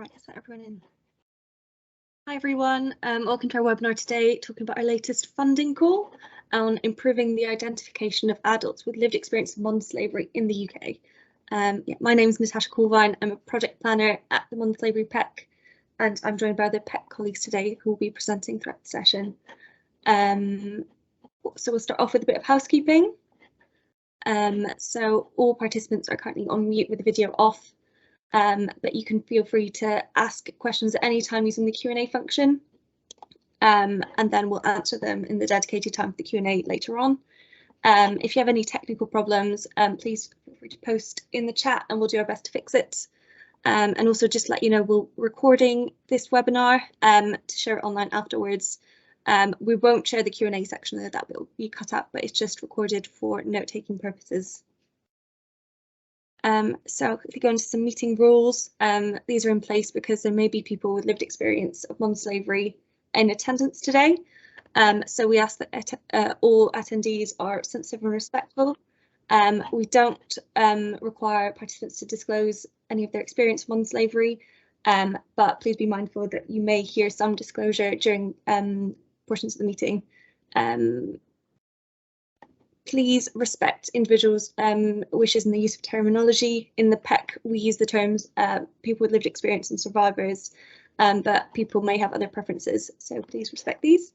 Right, let's let everyone in. Hi everyone, welcome to our webinar today, talking about our latest funding call on improving the identification of adults with lived experience of modern slavery in the UK. My name is Natasha Colvine. I'm a project planner at the Modern Slavery PEC, and I'm joined by other PEC colleagues today who will be presenting throughout the session. So we'll start off with a bit of housekeeping. So all participants are currently on mute with the video off. But you can feel free to ask questions at any time using the Q&A function, and then we'll answer them in the dedicated time for the Q&A later on. If you have any technical problems, please feel free to post in the chat and we'll do our best to fix it. And also just let you know, we're recording this webinar to share it online afterwards. We won't share the Q&A section there, that will be cut out, but it's just recorded for note-taking purposes. So if we go into some meeting rules, these are in place because there may be people with lived experience of modern slavery in attendance today. So we ask that all attendees are sensitive and respectful. We don't require participants to disclose any of their experience of modern slavery, but please be mindful that you may hear some disclosure during portions of the meeting. Please respect individuals' wishes in the use of terminology. In the PEC, we use the terms people with lived experience and survivors, but people may have other preferences, so please respect these.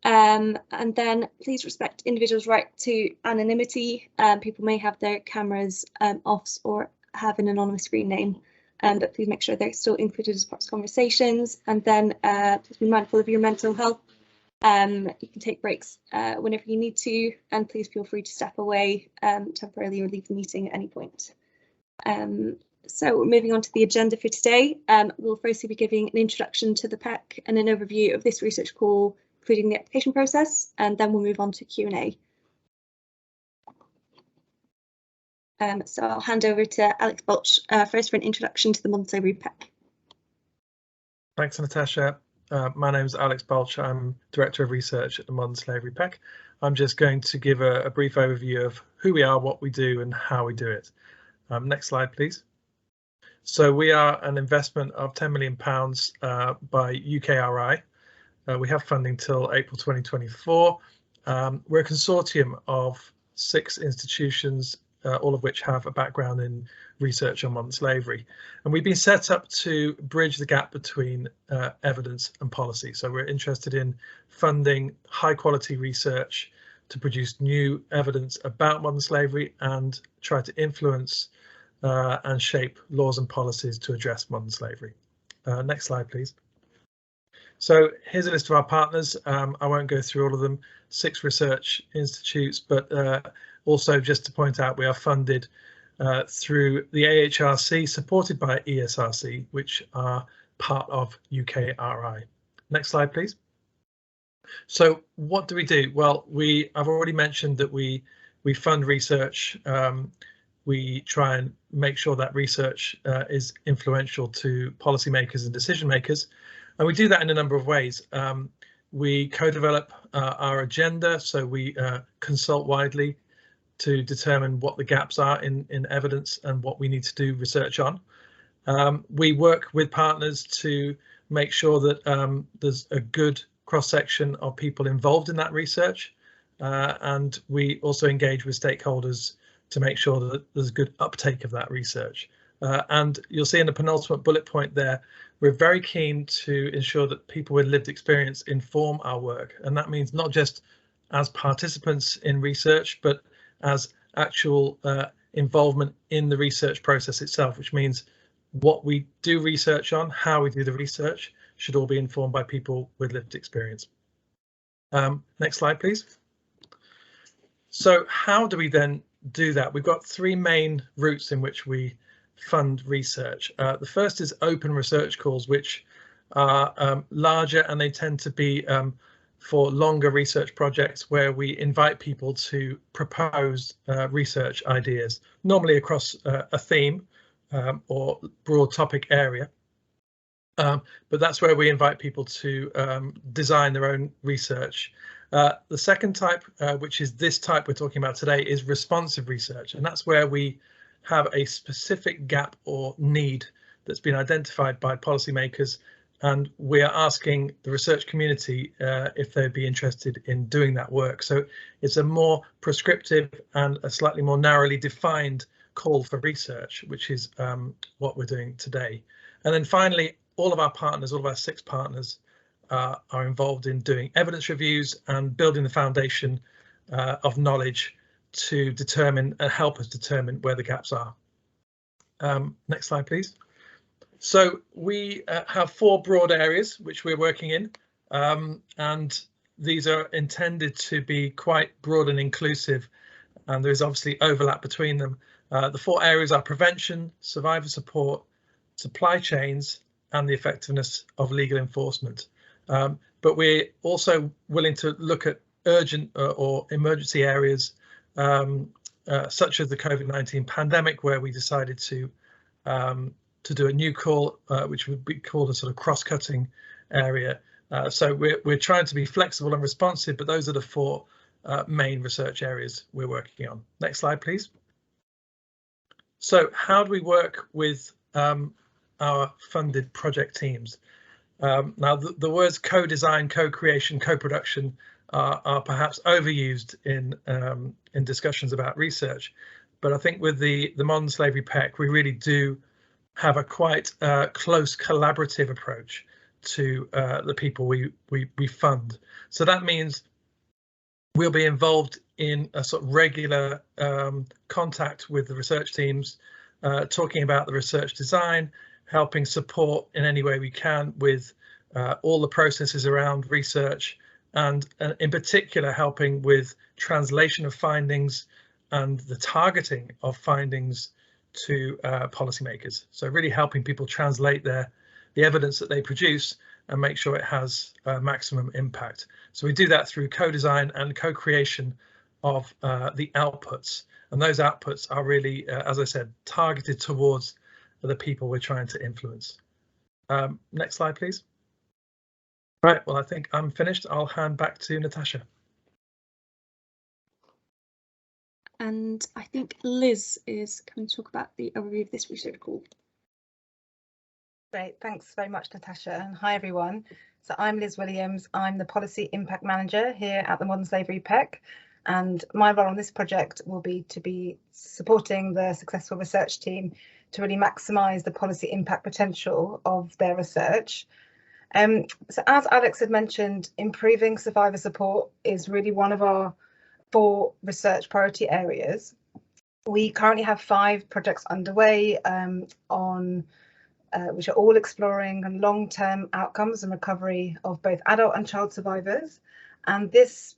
And then please respect individuals' right to anonymity. People may have their cameras off or have an anonymous screen name, but please make sure they're still included as part of conversations. And then please be mindful of your mental health. You can take breaks whenever you need to, and please feel free to step away temporarily or leave the meeting at any point. So we're moving on to the agenda for today. We'll firstly be giving an introduction to the PEC and an overview of this research call, including the application process, and then we'll move on to Q&A. So I'll hand over to Alex Balch first for an introduction to the Modern Slavery PEC. Thanks, Natasha. My name is Alex Balch. I'm Director of Research at the Modern Slavery PEC. I'm just going to give a brief overview of who we are, what we do and how we do it. Next slide, please. So we are an investment of £10 million by UKRI. We have funding till April 2024. We're a consortium of 6 institutions, all of which have a background in research on modern slavery. And we've been set up to bridge the gap between evidence and policy. So we're interested in funding high quality research to produce new evidence about modern slavery and try to influence and shape laws and policies to address modern slavery. Next slide, please. So here's a list of our partners. I won't go through all of them, 6 research institutes, but also just to point out, we are funded through the AHRC, supported by ESRC, which are part of UKRI. Next slide, please. So what do we do? Well, I've already mentioned that we fund research. We try and make sure that research is influential to policymakers and decision makers. And we do that in a number of ways. We co-develop our agenda, so we consult widely to determine what the gaps are in evidence and what we need to do research on. We work with partners to make sure that there's a good cross-section of people involved in that research, and we also engage with stakeholders to make sure that there's good uptake of that research. And you'll see in the penultimate bullet point there, we're very keen to ensure that people with lived experience inform our work, and that means not just as participants in research, but as actual involvement in the research process itself, which means what we do research on, how we do the research, should all be informed by people with lived experience. Next slide, please. So how do we then do that? We've got 3 main routes in which we fund research. The first is open research calls, which are larger, and they tend to be for longer research projects where we invite people to propose research ideas, normally across a theme or broad topic area. But that's where we invite people to design their own research. The second type, which is this type we're talking about today, is responsive research, and that's where we have a specific gap or need that's been identified by policymakers, and we are asking the research community if they'd be interested in doing that work. So it's a more prescriptive and a slightly more narrowly defined call for research, which is what we're doing today. And then finally, all of our partners, all of our 6 partners, are involved in doing evidence reviews and building the foundation of knowledge to determine and help us determine where the gaps are. Next slide, please. So we have 4 broad areas which we're working in, and these are intended to be quite broad and inclusive, and there is obviously overlap between them. The 4 areas are prevention, survivor support, supply chains, and the effectiveness of legal enforcement. But we're also willing to look at urgent or emergency areas such as the COVID-19 pandemic, where we decided to do a new call, which would be called a sort of cross-cutting area. So we're trying to be flexible and responsive, but those are the 4 main research areas we're working on. Next slide, please. So how do we work with our funded project teams? Now, the words co-design, co-creation, co-production are perhaps overused in discussions about research, but I think with the Modern Slavery PEC, we really do have a quite close collaborative approach to the people we fund. So that means we'll be involved in a sort of regular contact with the research teams, talking about the research design, helping support in any way we can with all the processes around research, and in particular helping with translation of findings and the targeting of findings to policymakers. So really helping people translate the evidence that they produce and make sure it has maximum impact. So we do that through co-design and co-creation of the outputs, and those outputs are really, as I said, targeted towards the people we're trying to influence. Next slide, please. Right, well, I think I'm finished. I'll hand back to Natasha. And I think Liz is going to talk about the overview of this research call. Great, thanks very much, Natasha, and hi everyone. So I'm Liz Williams. I'm the Policy Impact Manager here at the Modern Slavery PEC, and my role on this project will be to be supporting the successful research team to really maximise the policy impact potential of their research. So as Alex had mentioned, improving survivor support is really one of our 4 research priority areas. We currently have 5 projects underway which are all exploring long-term outcomes and recovery of both adult and child survivors. And this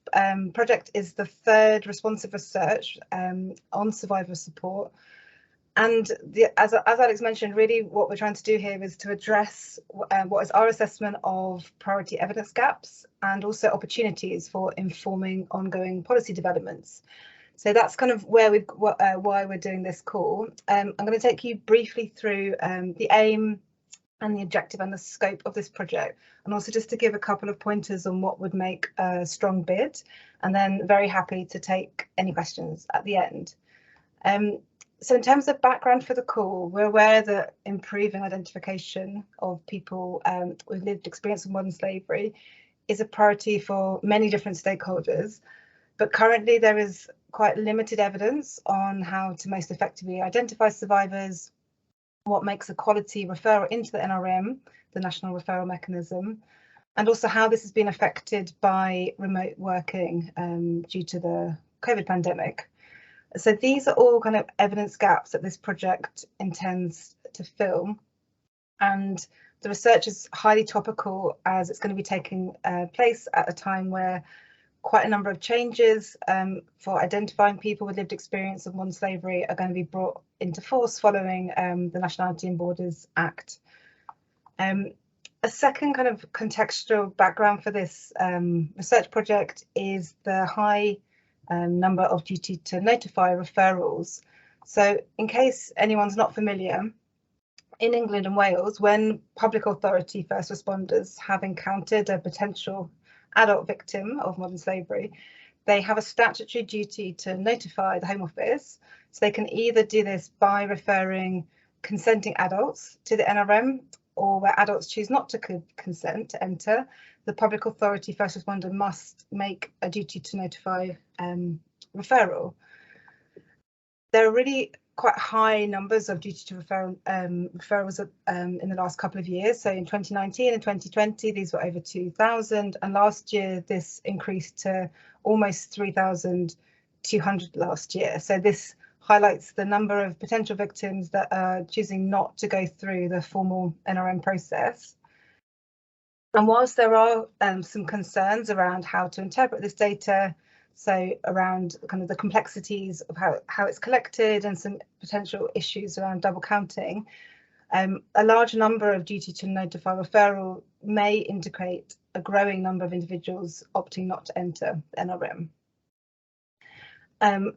project is the 3rd responsive research on survivor support. And as Alex mentioned, really what we're trying to do here is to address what is our assessment of priority evidence gaps and also opportunities for informing ongoing policy developments. So that's kind of why we're doing this call. I'm going to take you briefly through the aim and the objective and the scope of this project, and also just to give a couple of pointers on what would make a strong bid, and then very happy to take any questions at the end. So in terms of background for the call, we're aware that improving identification of people with lived experience of modern slavery is a priority for many different stakeholders, but currently there is quite limited evidence on how to most effectively identify survivors, what makes a quality referral into the NRM, the National Referral Mechanism, and also how this has been affected by remote working due to the COVID pandemic. So these are all kind of evidence gaps that this project intends to fill, and the research is highly topical as it's going to be taking place at a time where quite a number of changes for identifying people with lived experience of modern slavery are going to be brought into force following the Nationality and Borders Act. A second kind of contextual background for this research project is the high number of duty to notify referrals. So in case anyone's not familiar, in England and Wales, when public authority first responders have encountered a potential adult victim of modern slavery, they have a statutory duty to notify the Home Office. So they can either do this by referring consenting adults to the NRM, or where adults choose not to consent to enter, the public authority first responder must make a duty to notify referral. There are really quite high numbers of duty to referrals in the last couple of years. So in 2019 and 2020, these were over 2,000, and last year this increased to almost 3,200 last year. So this highlights the number of potential victims that are choosing not to go through the formal NRM process. And whilst there are some concerns around how to interpret this data, so around kind of the complexities of how it's collected and some potential issues around double counting, a large number of duty to notify referral may indicate a growing number of individuals opting not to enter the NRM.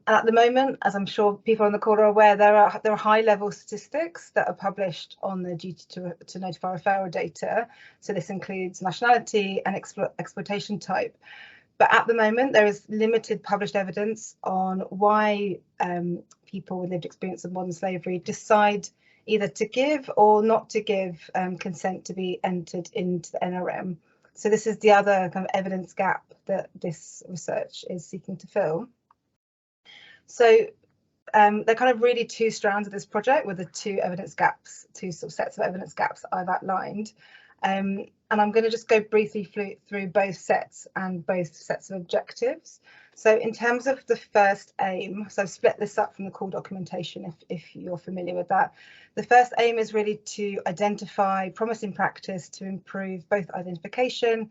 At the moment, as I'm sure people on the call are aware, there are high-level statistics that are published on the duty to notify referral data. So this includes nationality and exploitation type. But at the moment, there is limited published evidence on why people with lived experience of modern slavery decide either to give or not to give consent to be entered into the NRM. So this is the other kind of evidence gap that this research is seeking to fill. So there are kind of really two strands of this project with the two evidence gaps, two sort of sets of evidence gaps that I've outlined. And I'm going to just go briefly through both sets and both sets of objectives. So in terms of the first aim, so I've split this up from the call documentation if you're familiar with that. The first aim is really to identify promising practice to improve both identification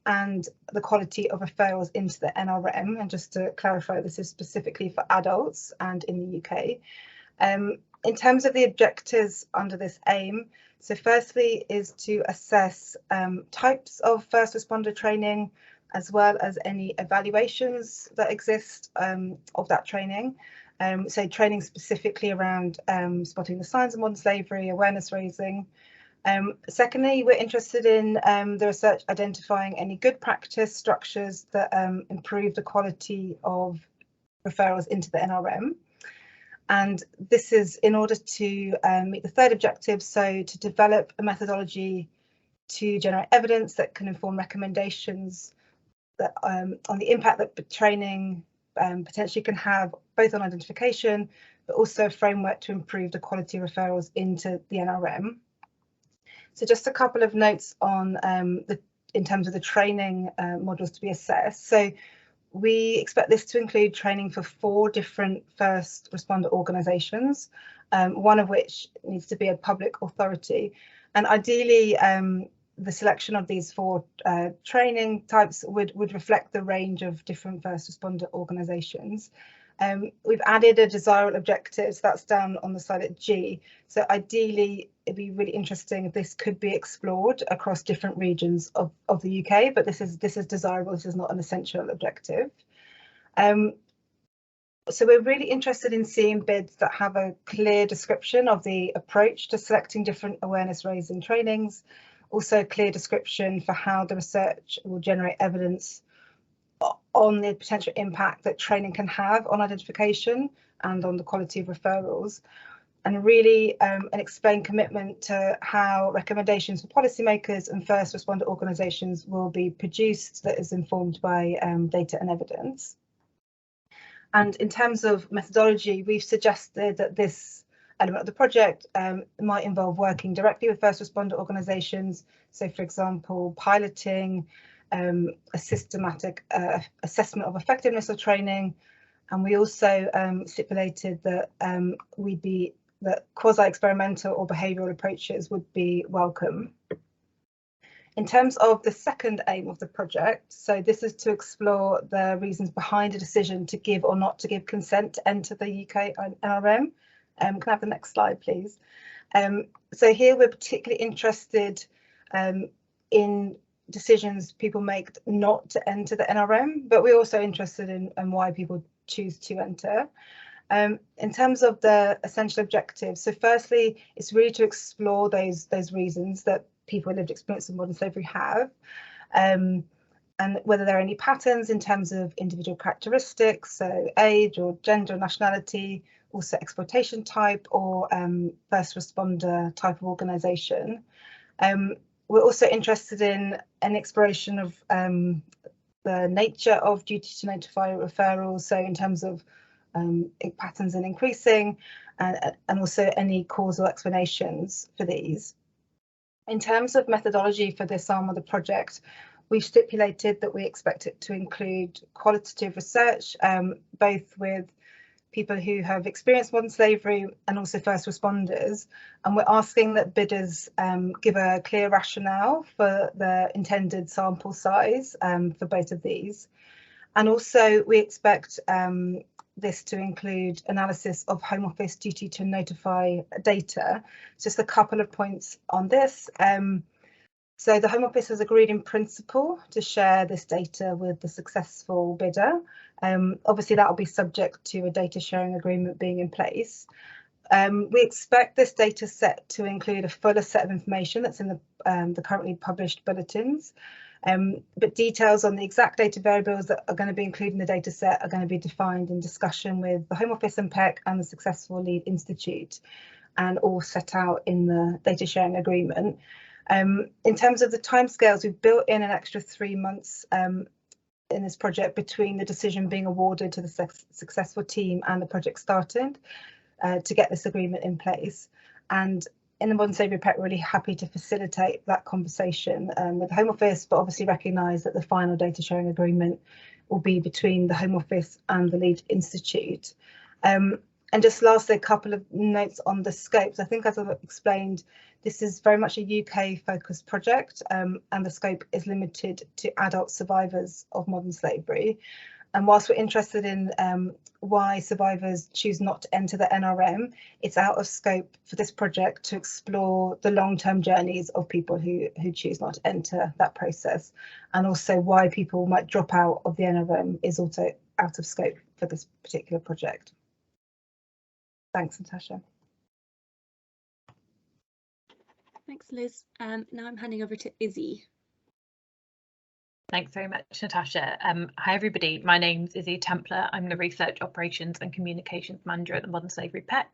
and the quality of referrals into the NRM. And just to clarify, this is specifically for adults and in the UK. In terms of the objectives under this aim, so firstly is to assess types of first responder training, as well as any evaluations that exist of that training. So training specifically around spotting the signs of modern slavery, awareness raising. Secondly, we're interested in the research identifying any good practice structures that improve the quality of referrals into the NRM. And this is in order to meet the third objective, so to develop a methodology to generate evidence that can inform recommendations that on the impact that training potentially can have both on identification, but also a framework to improve the quality of referrals into the NRM. So just a couple of notes on in terms of the training modules to be assessed. So we expect this to include training for 4 different first responder organisations, one of which needs to be a public authority. And ideally, the selection of these 4 training types would reflect the range of different first responder organisations. We've added a desirable objective, so that's down on the slide at G. So ideally, it'd be really interesting if this could be explored across different regions of the UK, but this is desirable, this is not an essential objective. So we're really interested in seeing bids that have a clear description of the approach to selecting different awareness raising trainings, also a clear description for how the research will generate evidence on the potential impact that training can have on identification and on the quality of referrals, and really an explained commitment to how recommendations for policymakers and first responder organisations will be produced that is informed by data and evidence. And in terms of methodology, we've suggested that this element of the project might involve working directly with first responder organisations. So, for example, piloting a systematic assessment of effectiveness of training, and we also stipulated that that quasi-experimental or behavioural approaches would be welcome. In terms of the second aim of the project, so this is to explore the reasons behind a decision to give or not to give consent to enter the UK NRM. Can I have the next slide, please? So here we're particularly interested in decisions people make not to enter the NRM, but we're also interested in why people choose to enter. In terms of the essential objectives, so firstly, it's really to explore those reasons that people with lived experience of modern slavery have, and whether there are any patterns in terms of individual characteristics, so age or gender, nationality, also exploitation type or first responder type of organisation. We're also interested in an exploration of the nature of duty to notify referrals, so in terms of patterns in increasing and also any causal explanations for these. In terms of methodology for this arm of the project, we've stipulated that we expect it to include qualitative research, both with people who have experienced modern slavery and also first responders. And we're asking that bidders give a clear rationale for the intended sample size for both of these. And also we expect this to include analysis of Home Office duty to notify data. Just a couple of points on this. So the Home Office has agreed in principle to share this data with the successful bidder. Obviously that will be subject to a data sharing agreement being in place. We expect this data set to include a fuller set of information that's in the currently published bulletins. But details on the exact data variables that are going to be included in the data set are going to be defined in discussion with the Home Office and PEC and the successful lead institute, and all set out in the data sharing agreement. In terms of the timescales, we've built in an extra 3 months in this project between the decision being awarded to the successful team and the project started to get this agreement in place. And in the Modern Slavery PEC, we're really happy to facilitate that conversation with the Home Office, but obviously recognise that the final data sharing agreement will be between the Home Office and the lead institute. And just lastly, a couple of notes on the scopes. I think, as I've explained, this is very much a UK focused project, and the scope is limited to adult survivors of modern slavery. And whilst we're interested in why survivors choose not to enter the NRM, it's out of scope for this project to explore the long-term journeys of people who choose not to enter that process, and also why people might drop out of the NRM is also out of scope for this particular project. Thanks, Natasha. Thanks, Liz. Now I'm handing over to Izzy. Thanks very much, Natasha. Hi, everybody. My name's Izzy Templar. I'm the Research Operations and Communications Manager at the Modern Slavery PEC.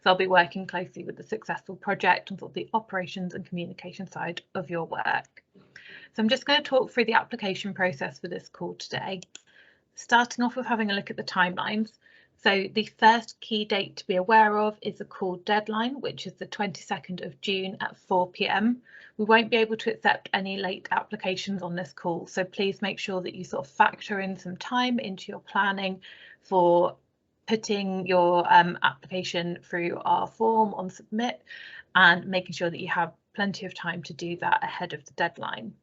So I'll be working closely with the successful project and sort of the operations and communication side of your work. So I'm just going to talk through the application process for this call today, starting off with having a look at the timelines. So the first key date to be aware of is the call deadline, which is the 22nd of June at 4 p.m. We won't be able to accept any late applications on this call, so please make sure that you sort of factor in some time into your planning for putting your application through our form on submit and making sure that you have plenty of time to do that ahead of the deadline.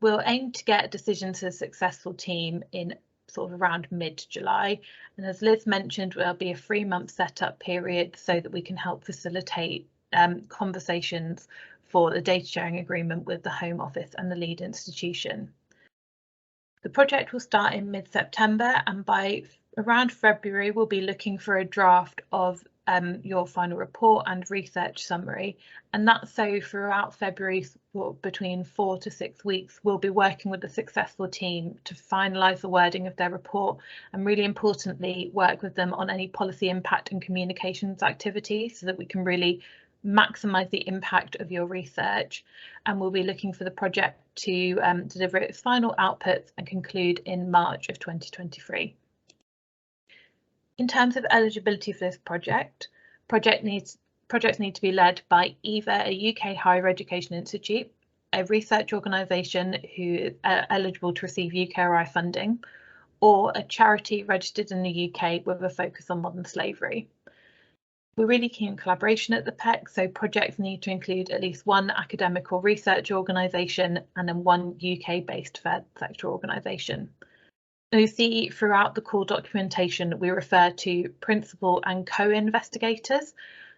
We'll aim to get a decision to the successful team in sort of around mid-July, and as Liz mentioned, there'll be a 3-month setup period so that we can help facilitate conversations for the data sharing agreement with the Home Office and the lead institution. The project will start in mid-September, and by around February we'll be looking for a draft of your final report and research summary, and that's so throughout February, between 4 to 6 weeks, we'll be working with the successful team to finalise the wording of their report and, really importantly, work with them on any policy impact and communications activities so that we can really maximise the impact of your research. And we'll be looking for the project to deliver its final outputs and conclude in March of 2023. In terms of eligibility for this project, projects need to be led by either a UK higher education institute, a research organisation who is eligible to receive UKRI funding, or a charity registered in the UK with a focus on modern slavery. We're really keen on collaboration at the PEC, so projects need to include at least one academic or research organisation and then one UK-based third sector organisation. You see throughout the call documentation we refer to principal and co-investigators.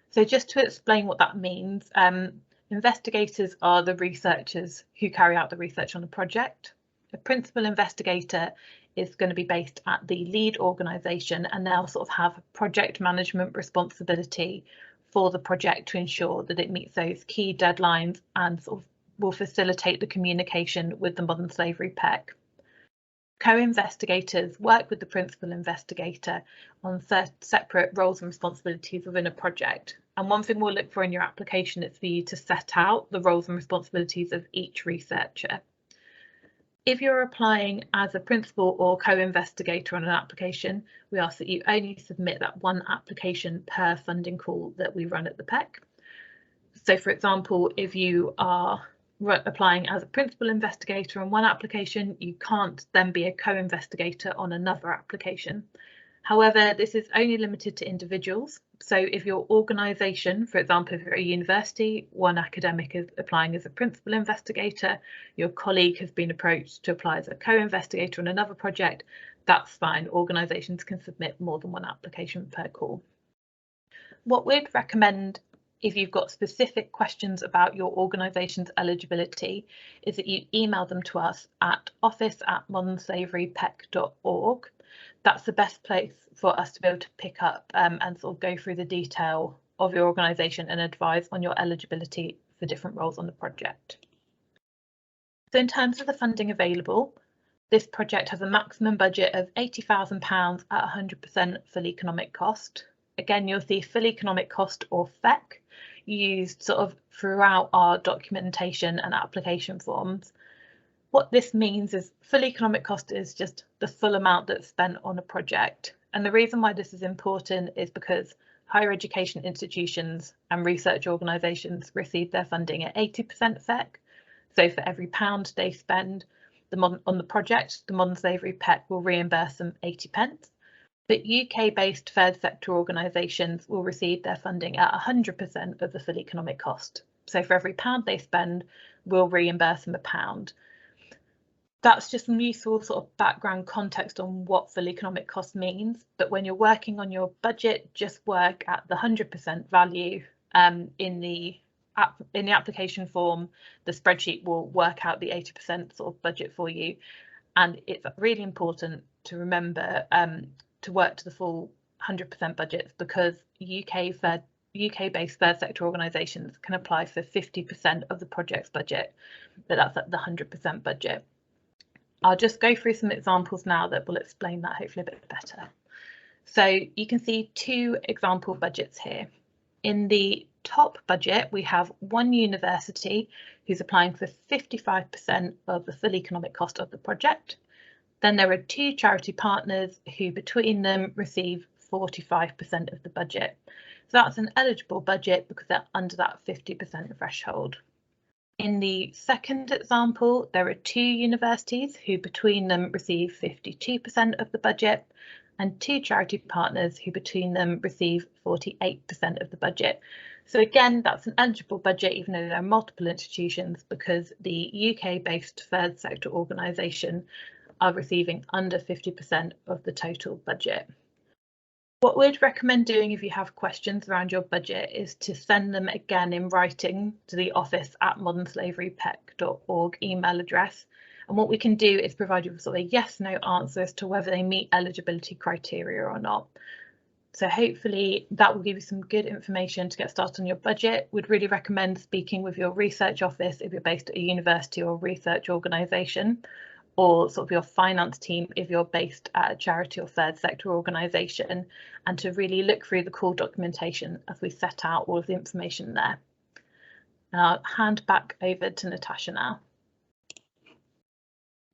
So just to explain what that means, investigators are the researchers who carry out the research on the project. The principal investigator is going to be based at the lead organisation, and they'll sort of have project management responsibility for the project to ensure that it meets those key deadlines and sort of will facilitate the communication with the Modern Slavery PEC. Co-investigators work with the principal investigator on separate roles and responsibilities within a project. And one thing we'll look for in your application is for you to set out the roles and responsibilities of each researcher. If you're applying as a principal or co-investigator on an application, we ask that you only submit that one application per funding call that we run at the PEC. So, for example, if you are applying as a principal investigator on one application, you can't then be a co-investigator on another application. However, this is only limited to individuals. So if your organisation, for example, if you're a university, one academic is applying as a principal investigator, your colleague has been approached to apply as a co-investigator on another project, that's fine. Organisations can submit more than one application per call. What we'd recommend if you've got specific questions about your organisation's eligibility is that you email them to us at office@modernslaverypec.org. That's the best place for us to be able to pick up and sort of go through the detail of your organisation and advise on your eligibility for different roles on the project. So in terms of the funding available, this project has a maximum budget of £80,000 at 100% full economic cost. Again, you'll see full economic cost, or FEC, used sort of throughout our documentation and application forms. What this means is full economic cost is just the full amount that's spent on a project. And the reason why this is important is because higher education institutions and research organisations receive their funding at 80% FEC. So for every £1 they spend on the project, the Modern Slavery PEC will reimburse them 80p. But UK-based third sector organisations will receive their funding at 100% of the full economic cost. So for every £1 they spend, we'll reimburse them £1. That's just some useful sort of background context on what full economic cost means. But when you're working on your budget, just work at the 100% value in the application form. The spreadsheet will work out the 80% sort of budget for you. And it's really important to remember to work to the full 100% budgets, because UK-based third sector organisations can apply for 50% of the project's budget, but that's at the 100% budget. I'll just go through some examples now that will explain that hopefully a bit better. So you can see two example budgets here. In the top budget, we have one university who's applying for 55% of the full economic cost of the project. Then there are two charity partners who between them receive 45% of the budget. So that's an eligible budget because they're under that 50% threshold. In the second example, there are two universities who between them receive 52% of the budget, and two charity partners who between them receive 48% of the budget. So again, that's an eligible budget, even though there are multiple institutions, because the UK-based third sector organisation are receiving under 50% of the total budget. What we'd recommend doing if you have questions around your budget is to send them again in writing to the office@modernslaverypec.org email address. And what we can do is provide you with sort of a yes/no answer as to whether they meet eligibility criteria or not. So hopefully that will give you some good information to get started on your budget. We'd really recommend speaking with your research office if you're based at a university or research organisation, or sort of your finance team if you're based at a charity or third sector organisation, and to really look through the core documentation as we set out all of the information there. And I'll hand back over to Natasha now.